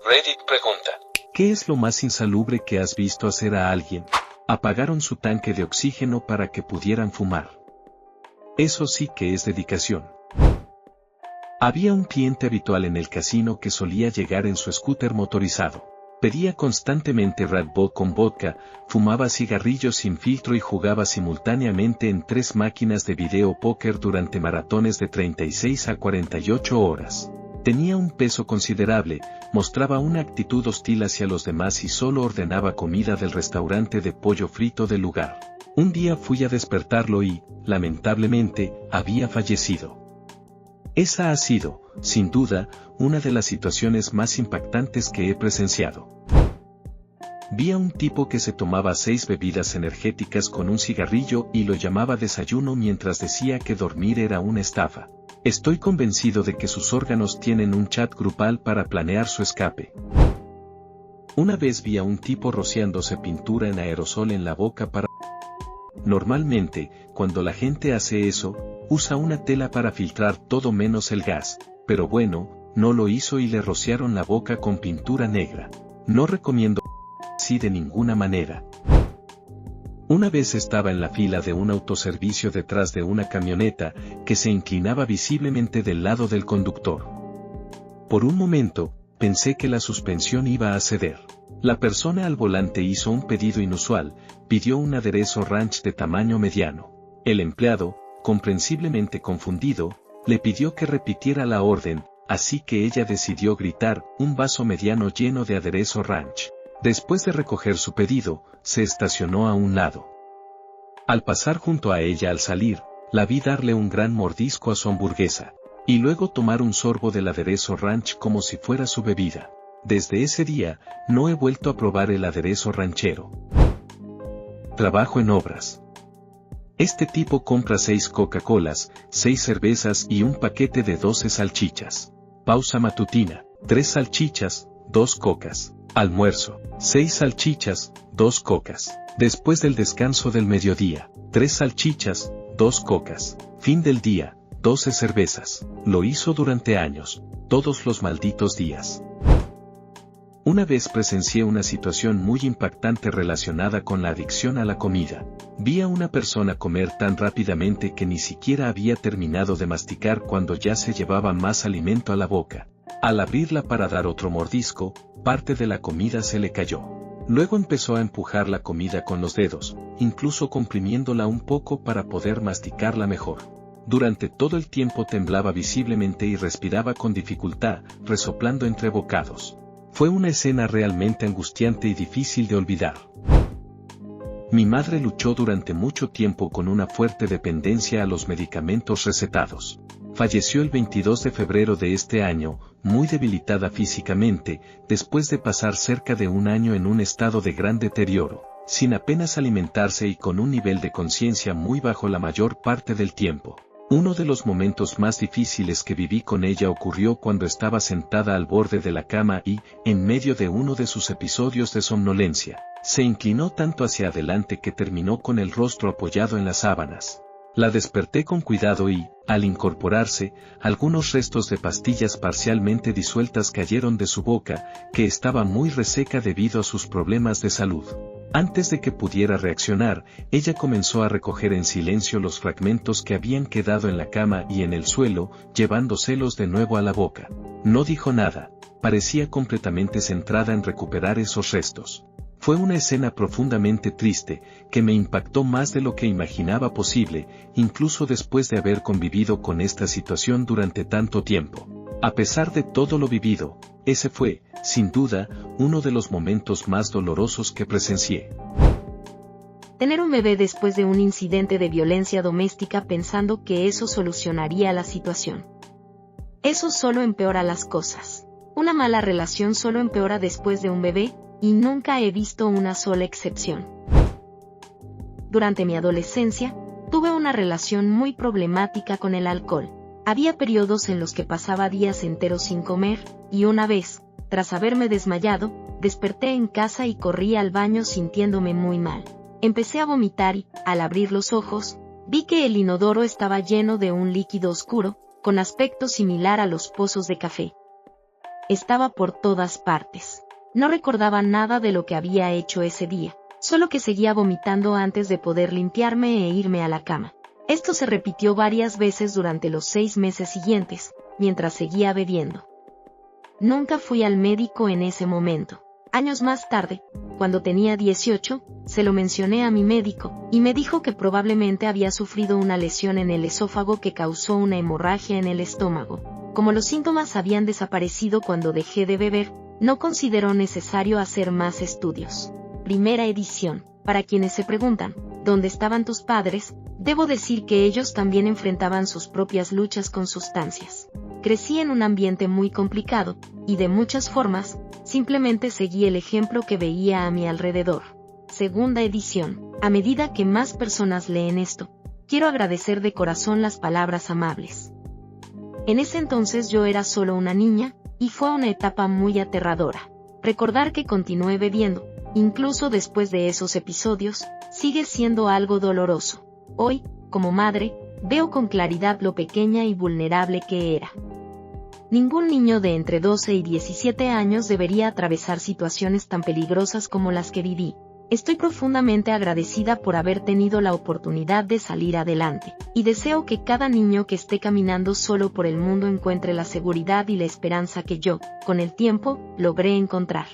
Reddit pregunta: ¿qué es lo más insalubre que has visto hacer a alguien? Apagaron su tanque de oxígeno para que pudieran fumar. Eso sí que es dedicación. Había un cliente habitual en el casino que solía llegar en su scooter motorizado. Pedía constantemente Red Bull con vodka, fumaba cigarrillos sin filtro y jugaba simultáneamente en 3 máquinas de video póker durante maratones de 36 a 48 horas. Tenía un peso considerable, mostraba una actitud hostil hacia los demás y solo ordenaba comida del restaurante de pollo frito del lugar. Un día fui a despertarlo y, lamentablemente, había fallecido. Esa ha sido, sin duda, una de las situaciones más impactantes que he presenciado. Vi a un tipo que se tomaba 6 bebidas energéticas con un cigarrillo y lo llamaba desayuno mientras decía que dormir era una estafa. Estoy convencido de que sus órganos tienen un chat grupal para planear su escape. Una vez vi a un tipo rociándose pintura en aerosol en la boca para... Normalmente, cuando la gente hace eso, usa una tela para filtrar todo menos el gas, pero bueno, no lo hizo y le rociaron la boca con pintura negra. No recomiendo así de ninguna manera. Una vez estaba en la fila de un autoservicio detrás de una camioneta que se inclinaba visiblemente del lado del conductor. Por un momento, pensé que la suspensión iba a ceder. La persona al volante hizo un pedido inusual, pidió un aderezo ranch de tamaño mediano. El empleado, comprensiblemente confundido, le pidió que repitiera la orden, así que ella decidió gritar, un vaso mediano lleno de aderezo ranch. Después de recoger su pedido, se estacionó a un lado. Al pasar junto a ella al salir, la vi darle un gran mordisco a su hamburguesa, y luego tomar un sorbo del aderezo ranch como si fuera su bebida. Desde ese día, no he vuelto a probar el aderezo ranchero. Trabajo en obras. Este tipo compra 6 Coca-Colas, 6 cervezas y un paquete de 12 salchichas. Pausa matutina, 3 salchichas, 2 cocas. Almuerzo, 6 salchichas, 2 cocas. Después del descanso del mediodía, 3 salchichas, 2 cocas. Fin del día, 12 cervezas. Lo hizo durante años, todos los malditos días. Una vez presencié una situación muy impactante relacionada con la adicción a la comida. Vi a una persona comer tan rápidamente que ni siquiera había terminado de masticar cuando ya se llevaba más alimento a la boca. Al abrirla para dar otro mordisco, parte de la comida se le cayó. Luego empezó a empujar la comida con los dedos, incluso comprimiéndola un poco para poder masticarla mejor. Durante todo el tiempo temblaba visiblemente y respiraba con dificultad, resoplando entre bocados. Fue una escena realmente angustiante y difícil de olvidar. Mi madre luchó durante mucho tiempo con una fuerte dependencia a los medicamentos recetados. Falleció el 22 de febrero de este año, muy debilitada físicamente, después de pasar cerca de un año en un estado de gran deterioro, sin apenas alimentarse y con un nivel de conciencia muy bajo la mayor parte del tiempo. Uno de los momentos más difíciles que viví con ella ocurrió cuando estaba sentada al borde de la cama y, en medio de uno de sus episodios de somnolencia, se inclinó tanto hacia adelante que terminó con el rostro apoyado en las sábanas. La desperté con cuidado y, al incorporarse, algunos restos de pastillas parcialmente disueltas cayeron de su boca, que estaba muy reseca debido a sus problemas de salud. Antes de que pudiera reaccionar, ella comenzó a recoger en silencio los fragmentos que habían quedado en la cama y en el suelo, llevándoselos de nuevo a la boca. No dijo nada, parecía completamente centrada en recuperar esos restos. Fue una escena profundamente triste, que me impactó más de lo que imaginaba posible, incluso después de haber convivido con esta situación durante tanto tiempo. A pesar de todo lo vivido, ese fue, sin duda, uno de los momentos más dolorosos que presencié. Tener un bebé después de un incidente de violencia doméstica pensando que eso solucionaría la situación. Eso solo empeora las cosas. Una mala relación solo empeora después de un bebé, y nunca he visto una sola excepción. Durante mi adolescencia, tuve una relación muy problemática con el alcohol. Había periodos en los que pasaba días enteros sin comer, y una vez, tras haberme desmayado, desperté en casa y corrí al baño sintiéndome muy mal. Empecé a vomitar y, al abrir los ojos, vi que el inodoro estaba lleno de un líquido oscuro, con aspecto similar a los pozos de café. estaba por todas partes. No recordaba nada de lo que había hecho ese día, solo que seguía vomitando antes de poder limpiarme e irme a la cama. Esto se repitió varias veces durante los 6 meses siguientes, mientras seguía bebiendo. Nunca fui al médico en ese momento. Años más tarde, cuando tenía 18, se lo mencioné a mi médico, y me dijo que probablemente había sufrido una lesión en el esófago que causó una hemorragia en el estómago. Como los síntomas habían desaparecido cuando dejé de beber, no consideró necesario hacer más estudios. Primera edición. Para quienes se preguntan, ¿dónde estaban tus padres?, debo decir que ellos también enfrentaban sus propias luchas con sustancias. Crecí en un ambiente muy complicado, y de muchas formas, simplemente seguí el ejemplo que veía a mi alrededor. Segunda edición. A medida que más personas leen esto, quiero agradecer de corazón las palabras amables. En ese entonces yo era solo una niña, y fue una etapa muy aterradora. Recordar que continué bebiendo, incluso después de esos episodios, sigue siendo algo doloroso. Hoy, como madre, veo con claridad lo pequeña y vulnerable que era. Ningún niño de entre 12 y 17 años debería atravesar situaciones tan peligrosas como las que viví. Estoy profundamente agradecida por haber tenido la oportunidad de salir adelante, y deseo que cada niño que esté caminando solo por el mundo encuentre la seguridad y la esperanza que yo, con el tiempo, logré encontrar.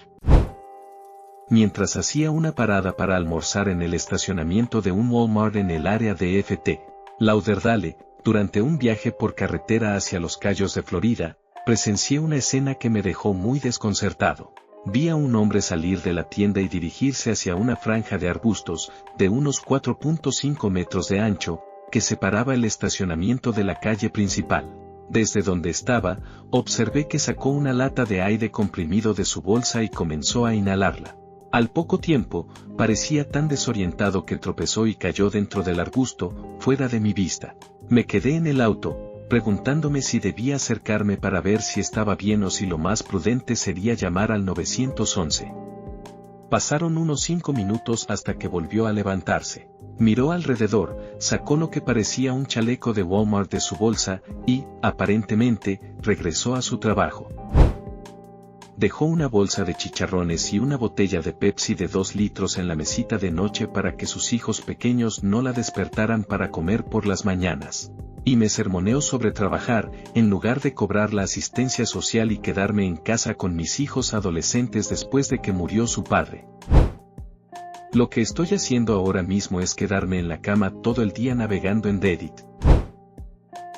Mientras hacía una parada para almorzar en el estacionamiento de un Walmart en el área de Ft. Lauderdale, durante un viaje por carretera hacia los Cayos de Florida, presencié una escena que me dejó muy desconcertado. Vi a un hombre salir de la tienda y dirigirse hacia una franja de arbustos, de unos 4.5 metros de ancho, que separaba el estacionamiento de la calle principal. Desde donde estaba, observé que sacó una lata de aire comprimido de su bolsa y comenzó a inhalarla. Al poco tiempo, parecía tan desorientado que tropezó y cayó dentro del arbusto, fuera de mi vista. Me quedé en el auto, preguntándome si debía acercarme para ver si estaba bien o si lo más prudente sería llamar al 911. Pasaron unos 5 minutos hasta que volvió a levantarse. Miró alrededor, sacó lo que parecía un chaleco de Walmart de su bolsa y, aparentemente, regresó a su trabajo. Dejó una bolsa de chicharrones y una botella de Pepsi de 2 litros en la mesita de noche para que sus hijos pequeños no la despertaran para comer por las mañanas. Y me sermoneó sobre trabajar, en lugar de cobrar la asistencia social y quedarme en casa con mis hijos adolescentes después de que murió su padre. Lo que estoy haciendo ahora mismo es quedarme en la cama todo el día navegando en Reddit.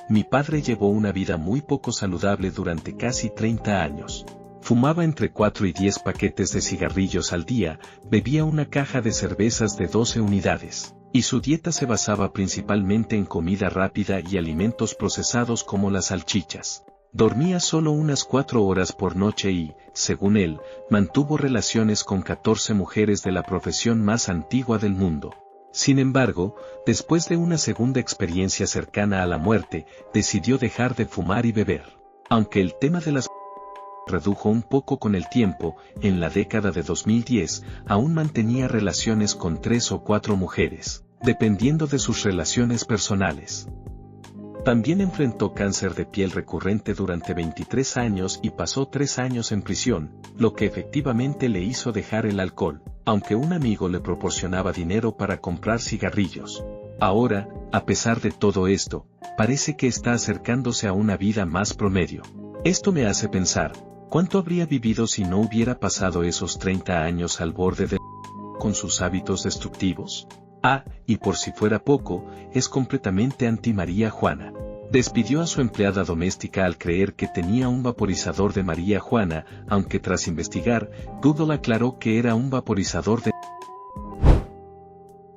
Mi padre llevó una vida muy poco saludable durante casi 30 años. Fumaba entre 4 y 10 paquetes de cigarrillos al día, bebía una caja de cervezas de 12 unidades, y su dieta se basaba principalmente en comida rápida y alimentos procesados como las salchichas. Dormía solo unas 4 horas por noche y, según él, mantuvo relaciones con 14 mujeres de la profesión más antigua del mundo. Sin embargo, después de una segunda experiencia cercana a la muerte, decidió dejar de fumar y beber. Aunque el tema de las redujo un poco con el tiempo, en la década de 2010, aún mantenía relaciones con 3 o 4 mujeres, dependiendo de sus relaciones personales. También enfrentó cáncer de piel recurrente durante 23 años y pasó 3 años en prisión, lo que efectivamente le hizo dejar el alcohol, aunque un amigo le proporcionaba dinero para comprar cigarrillos. Ahora, a pesar de todo esto, parece que está acercándose a una vida más promedio. Esto me hace pensar, ¿cuánto habría vivido si no hubiera pasado esos 30 años al borde de con sus hábitos destructivos? Y por si fuera poco, es completamente anti María Juana. Despidió a su empleada doméstica al creer que tenía un vaporizador de María Juana, aunque tras investigar, Google aclaró que era un vaporizador de...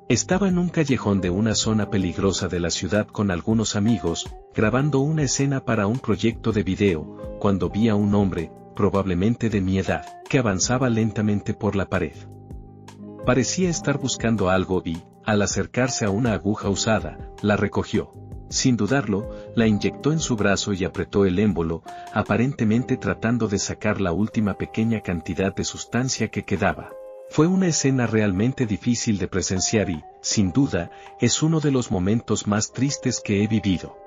Estaba en un callejón de una zona peligrosa de la ciudad con algunos amigos, grabando una escena para un proyecto de video, cuando vi a un hombre, probablemente de mi edad, que avanzaba lentamente por la pared. Parecía estar buscando algo y, al acercarse a una aguja usada, la recogió. Sin dudarlo, la inyectó en su brazo y apretó el émbolo, aparentemente tratando de sacar la última pequeña cantidad de sustancia que quedaba. Fue una escena realmente difícil de presenciar y, sin duda, es uno de los momentos más tristes que he vivido.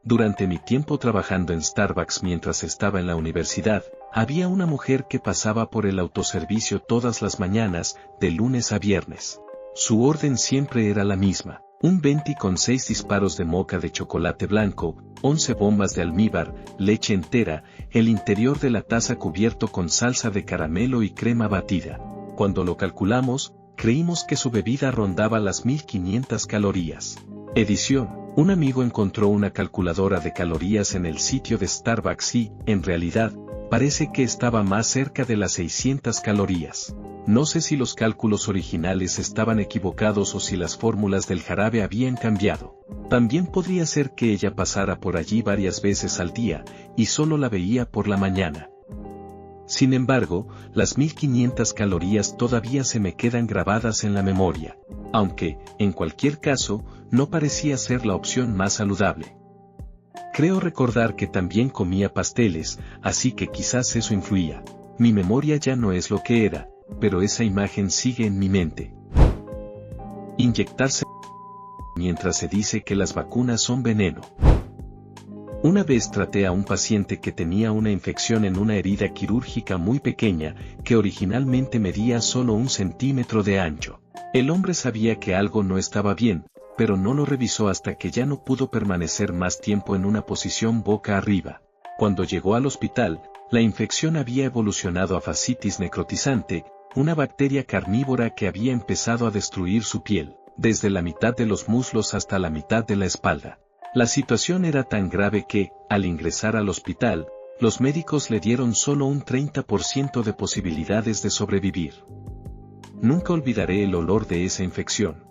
Durante mi tiempo trabajando en Starbucks mientras estaba en la universidad, había una mujer que pasaba por el autoservicio todas las mañanas, de lunes a viernes. Su orden siempre era la misma: un venti con 6 disparos de moca de chocolate blanco, 11 bombas de almíbar, leche entera, el interior de la taza cubierto con salsa de caramelo y crema batida. Cuando lo calculamos, creímos que su bebida rondaba las 1500 calorías. Edición: un amigo encontró una calculadora de calorías en el sitio de Starbucks y, en realidad, parece que estaba más cerca de las 600 calorías. No sé si los cálculos originales estaban equivocados o si las fórmulas del jarabe habían cambiado. También podría ser que ella pasara por allí varias veces al día, y solo la veía por la mañana. Sin embargo, las 1500 calorías todavía se me quedan grabadas en la memoria, aunque, en cualquier caso, no parecía ser la opción más saludable. Creo recordar que también comía pasteles, así que quizás eso influía. Mi memoria ya no es lo que era, pero esa imagen sigue en mi mente. Inyectarse mientras se dice que las vacunas son veneno. Una vez traté a un paciente que tenía una infección en una herida quirúrgica muy pequeña, que originalmente medía solo 1 centímetro de ancho. El hombre sabía que algo no estaba bien, pero no lo revisó hasta que ya no pudo permanecer más tiempo en una posición boca arriba. Cuando llegó al hospital, la infección había evolucionado a fascitis necrotizante, una bacteria carnívora que había empezado a destruir su piel, desde la mitad de los muslos hasta la mitad de la espalda. La situación era tan grave que, al ingresar al hospital, los médicos le dieron solo un 30% de posibilidades de sobrevivir. Nunca olvidaré el olor de esa infección.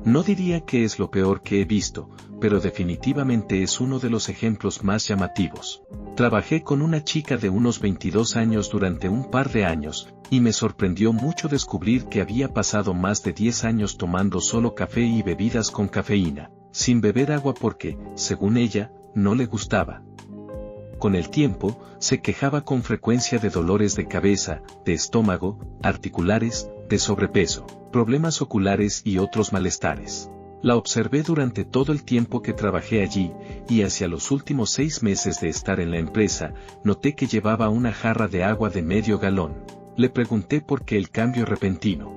No diría que es lo peor que he visto, pero definitivamente es uno de los ejemplos más llamativos. Trabajé con una chica de unos 22 años durante un par de años, y me sorprendió mucho descubrir que había pasado más de 10 años tomando solo café y bebidas con cafeína, sin beber agua porque, según ella, no le gustaba. Con el tiempo, se quejaba con frecuencia de dolores de cabeza, de estómago, articulares, de sobrepeso, problemas oculares y otros malestares. La observé durante todo el tiempo que trabajé allí, y hacia los últimos 6 meses de estar en la empresa, noté que llevaba una jarra de agua de medio galón. Le pregunté por qué el cambio repentino.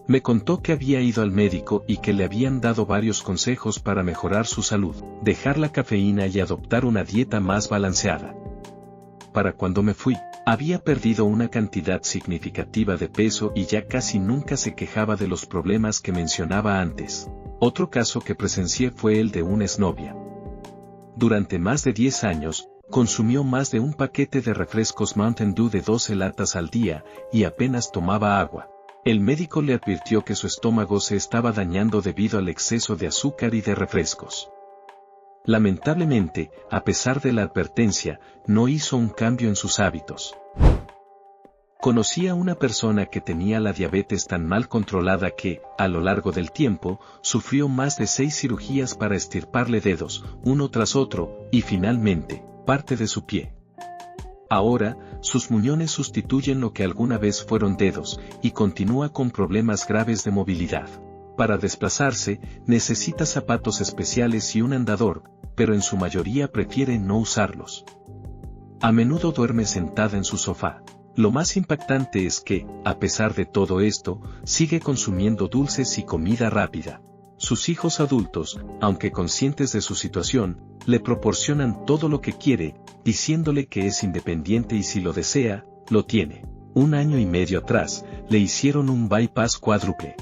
Me contó que había ido al médico y que le habían dado varios consejos para mejorar su salud, dejar la cafeína y adoptar una dieta más balanceada. Para cuando me fui, había perdido una cantidad significativa de peso y ya casi nunca se quejaba de los problemas que mencionaba antes. Otro caso que presencié fue el de una exnovia. Durante más de 10 años, consumió más de un paquete de refrescos Mountain Dew de 12 latas al día, y apenas tomaba agua. El médico le advirtió que su estómago se estaba dañando debido al exceso de azúcar y de refrescos. Lamentablemente, a pesar de la advertencia, no hizo un cambio en sus hábitos. Conocí a una persona que tenía la diabetes tan mal controlada que, a lo largo del tiempo, sufrió más de 6 cirugías para extirparle dedos, uno tras otro, y finalmente, parte de su pie. Ahora, sus muñones sustituyen lo que alguna vez fueron dedos, y continúa con problemas graves de movilidad. Para desplazarse, necesita zapatos especiales y un andador, pero en su mayoría prefiere no usarlos. A menudo duerme sentada en su sofá. Lo más impactante es que, a pesar de todo esto, sigue consumiendo dulces y comida rápida. Sus hijos adultos, aunque conscientes de su situación, le proporcionan todo lo que quiere, diciéndole que es independiente y si lo desea, lo tiene. 1 año y medio atrás, le hicieron un bypass cuádruple.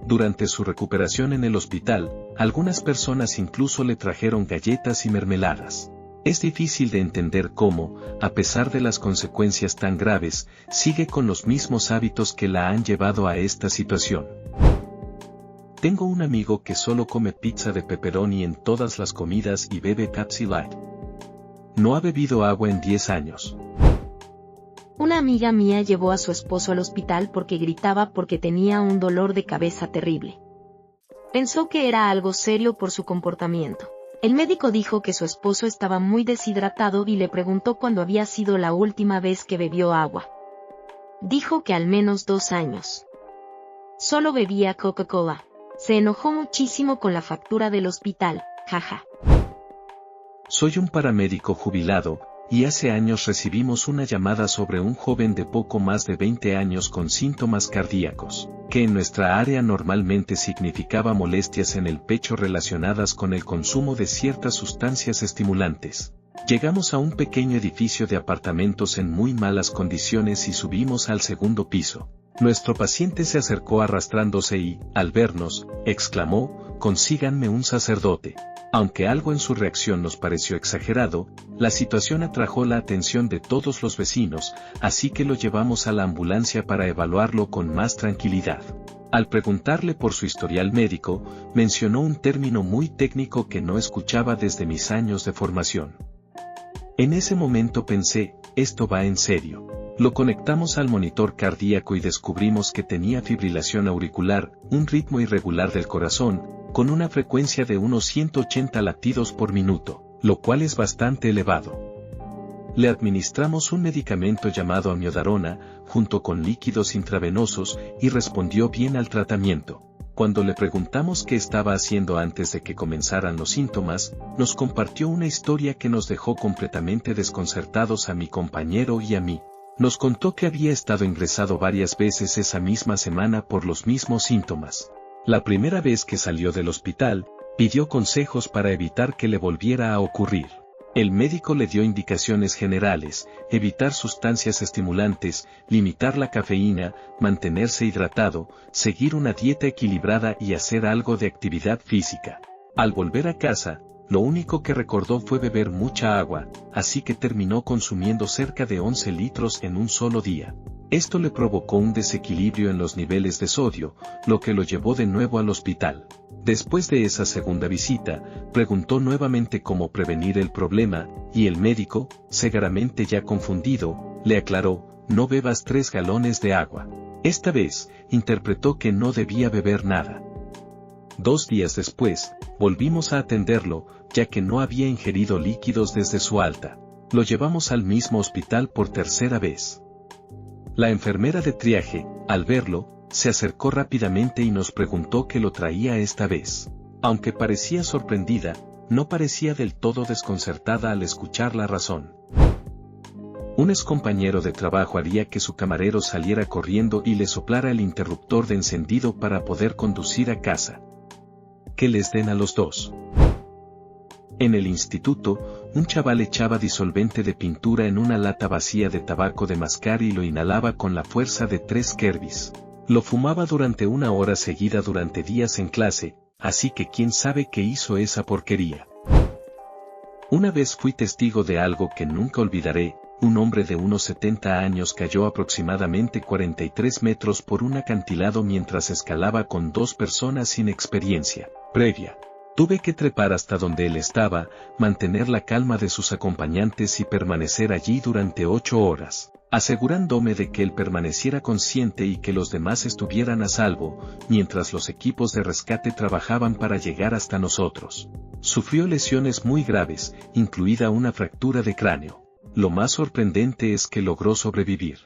Durante su recuperación en el hospital, algunas personas incluso le trajeron galletas y mermeladas. Es difícil de entender cómo, a pesar de las consecuencias tan graves, sigue con los mismos hábitos que la han llevado a esta situación. Tengo un amigo que solo come pizza de pepperoni en todas las comidas y bebe Pepsi Light. No ha bebido agua en 10 años. Una amiga mía llevó a su esposo al hospital porque gritaba porque tenía un dolor de cabeza terrible. Pensó que era algo serio por su comportamiento. El médico dijo que su esposo estaba muy deshidratado y le preguntó cuándo había sido la última vez que bebió agua. Dijo que al menos 2 años. Solo bebía Coca-Cola. Se enojó muchísimo con la factura del hospital, jaja. Soy un paramédico jubilado, y hace años recibimos una llamada sobre un joven de poco más de 20 años con síntomas cardíacos, que en nuestra área normalmente significaba molestias en el pecho relacionadas con el consumo de ciertas sustancias estimulantes. Llegamos a un pequeño edificio de apartamentos en muy malas condiciones y subimos al segundo piso. Nuestro paciente se acercó arrastrándose y, al vernos, exclamó: «Consíganme un sacerdote». Aunque algo en su reacción nos pareció exagerado, la situación atrajo la atención de todos los vecinos, así que lo llevamos a la ambulancia para evaluarlo con más tranquilidad. Al preguntarle por su historial médico, mencionó un término muy técnico que no escuchaba desde mis años de formación. En ese momento pensé, esto va en serio. Lo conectamos al monitor cardíaco y descubrimos que tenía fibrilación auricular, un ritmo irregular del corazón, con una frecuencia de unos 180 latidos por minuto, lo cual es bastante elevado. Le administramos un medicamento llamado amiodarona, junto con líquidos intravenosos, y respondió bien al tratamiento. Cuando le preguntamos qué estaba haciendo antes de que comenzaran los síntomas, nos compartió una historia que nos dejó completamente desconcertados a mi compañero y a mí. Nos contó que había estado ingresado varias veces esa misma semana por los mismos síntomas. La primera vez que salió del hospital, pidió consejos para evitar que le volviera a ocurrir. El médico le dio indicaciones generales: evitar sustancias estimulantes, limitar la cafeína, mantenerse hidratado, seguir una dieta equilibrada y hacer algo de actividad física. Al volver a casa, lo único que recordó fue beber mucha agua, así que terminó consumiendo cerca de 11 litros en un solo día. Esto le provocó un desequilibrio en los niveles de sodio, lo que lo llevó de nuevo al hospital. Después de esa segunda visita, preguntó nuevamente cómo prevenir el problema, y el médico, severamente ya confundido, le aclaró: no bebas 3 galones de agua. Esta vez, interpretó que no debía beber nada. 2 días después, volvimos a atenderlo, ya que no había ingerido líquidos desde su alta. Lo llevamos al mismo hospital por tercera vez. La enfermera de triaje, al verlo, se acercó rápidamente y nos preguntó qué lo traía esta vez. Aunque parecía sorprendida, no parecía del todo desconcertada al escuchar la razón. Un excompañero de trabajo haría que su camarero saliera corriendo y le soplara el interruptor de encendido para poder conducir a casa. Que les den a los dos. En el instituto, un chaval echaba disolvente de pintura en una lata vacía de tabaco de mascar y lo inhalaba con la fuerza de 3 Kerbis. Lo fumaba durante 1 hora seguida durante días en clase, así que quién sabe qué hizo esa porquería. Una vez fui testigo de algo que nunca olvidaré. Un hombre de unos 70 años cayó aproximadamente 43 metros por un acantilado mientras escalaba con 2 personas sin experiencia previa. Tuve que trepar hasta donde él estaba, mantener la calma de sus acompañantes y permanecer allí durante 8 horas, asegurándome de que él permaneciera consciente y que los demás estuvieran a salvo, mientras los equipos de rescate trabajaban para llegar hasta nosotros. Sufrió lesiones muy graves, incluida una fractura de cráneo. Lo más sorprendente es que logró sobrevivir.